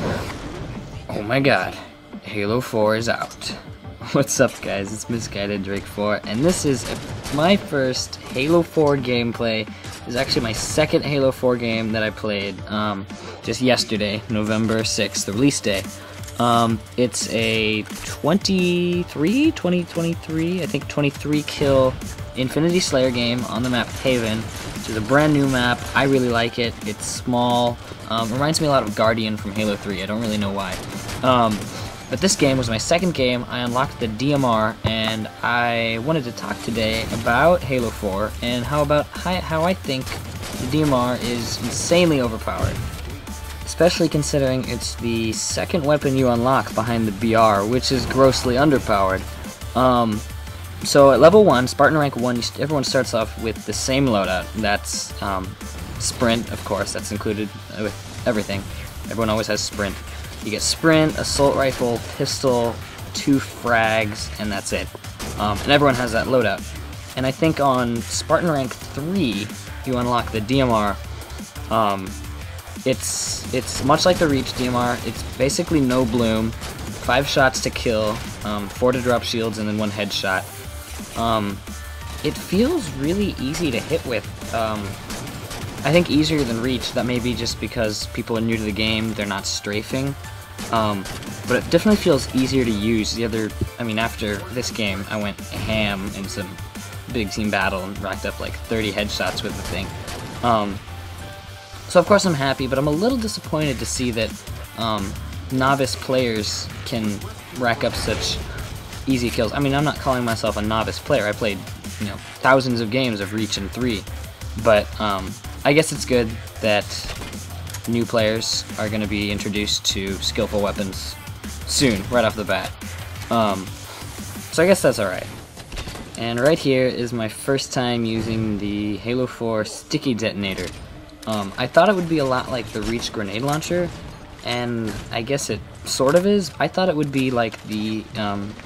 Oh my god, Halo 4 is out. What's up guys, it's Misguided Drake 4, and this is my first Halo 4 gameplay. This is actually my second Halo 4 game that I played just yesterday, November 6th, the release day. It's a 23 kill Infinity Slayer game on the map Haven, which is a brand new map. I really like it. It's small. Reminds me a lot of Guardian from Halo 3. I don't really know why. But this game was my second game. I unlocked the DMR, and I wanted to talk today about Halo 4 and how I think the DMR is insanely overpowered. Especially considering it's the second weapon you unlock behind the BR, which is grossly underpowered. So at level 1, Spartan rank 1, everyone starts off with the same loadout. That's sprint, of course, that's included with everything. Everyone always has sprint. You get sprint, assault rifle, pistol, 2 frags, and that's it. And everyone has that loadout. And I think on Spartan rank 3, you unlock the DMR. It's much like the Reach DMR. It's basically no bloom, 5 shots to kill, 4 to drop shields, and then 1 headshot. It feels really easy to hit with. I think easier than Reach. That may be just because people are new to the game, they're not strafing. But it definitely feels easier to use. After this game, I went ham in some big team battle and racked up like 30 headshots with the thing. So of course I'm happy, but I'm a little disappointed to see that novice players can rack up such easy kills. I mean, I'm not calling myself a novice player. I played, thousands of games of Reach and 3, but I guess it's good that new players are going to be introduced to skillful weapons soon, right off the bat. So I guess that's alright. And right here is my first time using the Halo 4 Sticky Detonator. I thought it would be a lot like the Reach grenade launcher, and I guess it sort of is. I thought it would be like the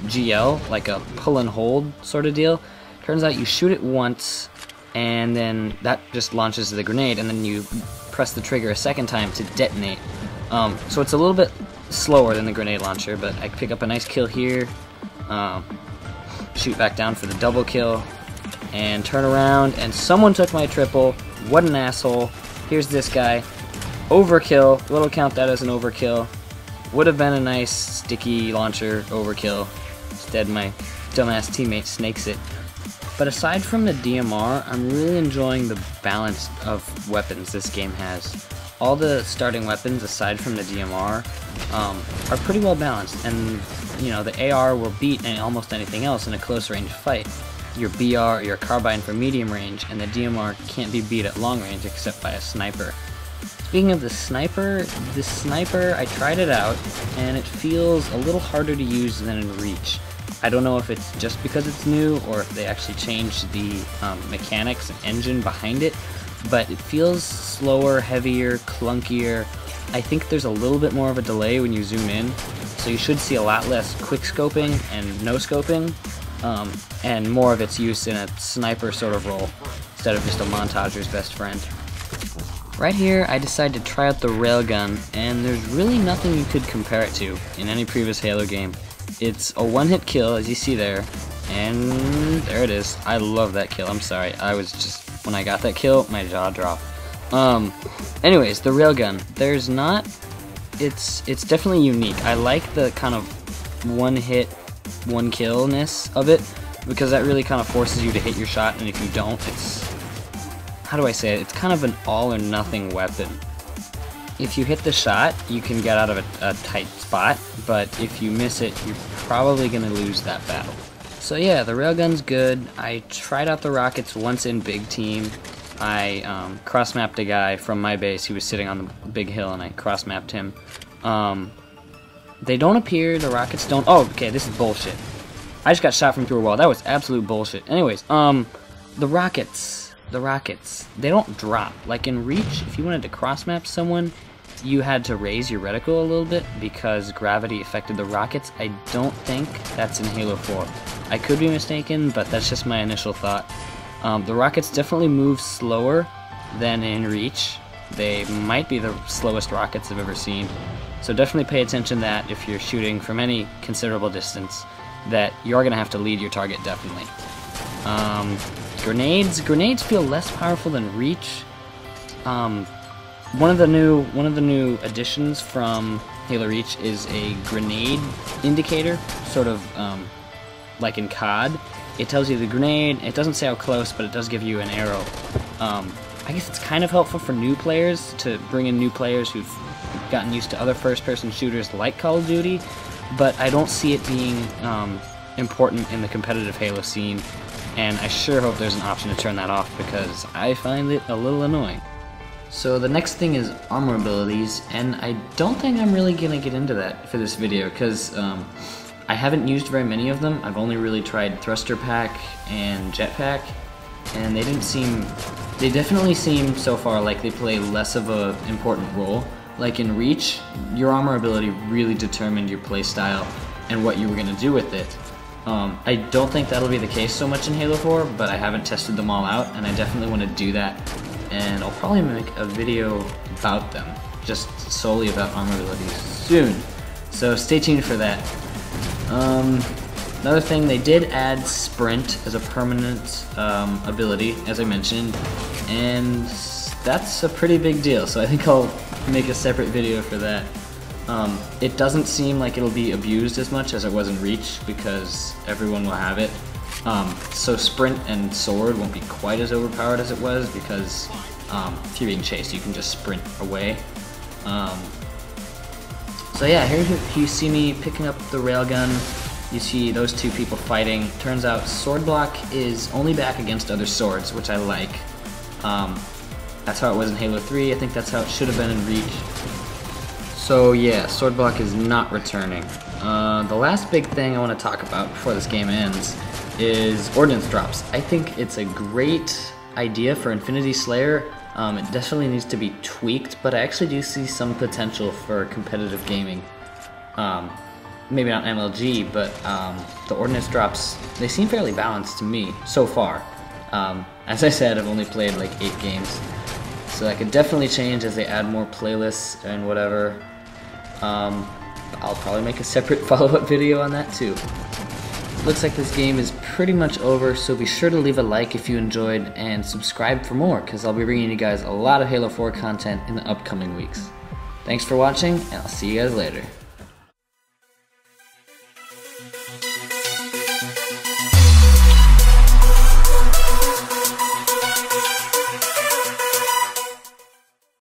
GL, like a pull and hold sort of deal. Turns out you shoot it once, and then that just launches the grenade, and then you press the trigger a second time to detonate. So it's a little bit slower than the grenade launcher, but I pick up a nice kill here, shoot back down for the double kill, and turn around, and someone took my triple. What an asshole. Here's this guy. Overkill. We'll count that as an overkill. Would have been a nice sticky launcher overkill. Instead, my dumbass teammate snakes it. But aside from the DMR, I'm really enjoying the balance of weapons this game has. All the starting weapons, aside from the DMR, are pretty well balanced, and the AR will beat almost anything else in a close range fight. Your BR, your carbine for medium range, and the DMR can't be beat at long range except by a sniper. Speaking of the sniper, I tried it out, and it feels a little harder to use than in Reach. I don't know if it's just because it's new, or if they actually changed the mechanics and engine behind it, but it feels slower, heavier, clunkier. I think there's a little bit more of a delay when you zoom in, so you should see a lot less quick scoping and no scoping, and more of its use in a sniper sort of role, instead of just a montager's best friend. Right here, I decided to try out the Railgun, and there's really nothing you could compare it to in any previous Halo game. It's a one-hit kill, as you see there, and there it is. I love that kill. I'm sorry. When I got that kill, my jaw dropped. Anyways, the Railgun. It's definitely unique. I like the kind of one-hit, one-kill-ness of it, because that really kind of forces you to hit your shot, and if you don't, how do I say it? It's kind of an all-or-nothing weapon. If you hit the shot, you can get out of a tight spot, but if you miss it, you're probably going to lose that battle. So yeah, the Railgun's good. I tried out the rockets once in big team. I cross-mapped a guy from my base. He was sitting on the big hill, and I cross-mapped him. They don't appear, the rockets don't... Oh, okay, this is bullshit. I just got shot from through a wall. That was absolute bullshit. Anyways, the rockets, they don't drop. Like in Reach, if you wanted to cross-map someone, you had to raise your reticle a little bit because gravity affected the rockets. I don't think that's in Halo 4. I could be mistaken, but that's just my initial thought. The rockets definitely move slower than in Reach. They might be the slowest rockets I've ever seen. So definitely pay attention to that if you're shooting from any considerable distance, that you're going to have to lead your target, definitely. Grenades feel less powerful than Reach. One of the new additions from Halo Reach is a grenade indicator, sort of like in COD. It tells you the grenade. It doesn't say how close, but it does give you an arrow. I guess it's kind of helpful for new players, to bring in new players who've gotten used to other first-person shooters like Call of Duty, but I don't see it being important in the competitive Halo scene, and I sure hope there's an option to turn that off because I find it a little annoying. So the next thing is armor abilities, and I don't think I'm really going to get into that for this video because I haven't used very many of them. I've only really tried Thruster Pack and Jetpack, and they definitely seem so far like they play less of an important role. Like in Reach, your armor ability really determined your playstyle and what you were going to do with it. I don't think that'll be the case so much in Halo 4, but I haven't tested them all out, and I definitely want to do that. And I'll probably make a video about them, just solely about armor abilities soon. So stay tuned for that. Another thing, they did add Sprint as a permanent ability, as I mentioned, and that's a pretty big deal, so I think I'll make a separate video for that. It doesn't seem like it'll be abused as much as it was in Reach, because everyone will have it. So Sprint and Sword won't be quite as overpowered as it was, because if you're being chased, you can just sprint away. So yeah, here you see me picking up the railgun. You see those two people fighting. Turns out Sword Block is only back against other swords, which I like. That's how it was in Halo 3. I think that's how it should have been in Reach. So yeah, Sword Block is not returning. The last big thing I want to talk about before this game ends is ordnance drops. I think it's a great idea for Infinity Slayer. It definitely needs to be tweaked, but I actually do see some potential for competitive gaming. Maybe not MLG, but the ordnance drops, they seem fairly balanced to me so far. As I said, I've only played like 8 games, so that could definitely change as they add more playlists and whatever. I'll probably make a separate follow-up video on that too. Looks like this game is pretty much over, so be sure to leave a like if you enjoyed and subscribe for more, because I'll be bringing you guys a lot of Halo 4 content in the upcoming weeks. Thanks for watching, and I'll see you guys later.